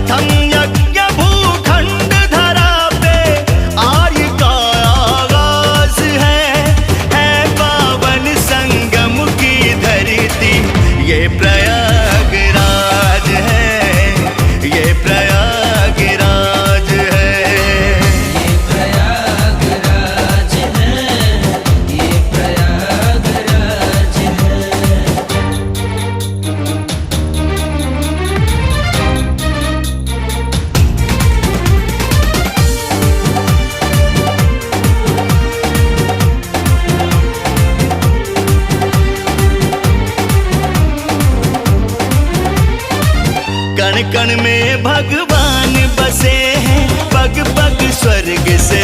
प्रथम यज्ञ भूखंड धरा पे आर्य का आगाज है पावन संगम की धरती ये प्रयागराज है, ये प्रयागराज है। ये प्रयागराज है, ये प्रयागराज है। कण कण में भगवान बसे हैं, पग पग स्वर्ग से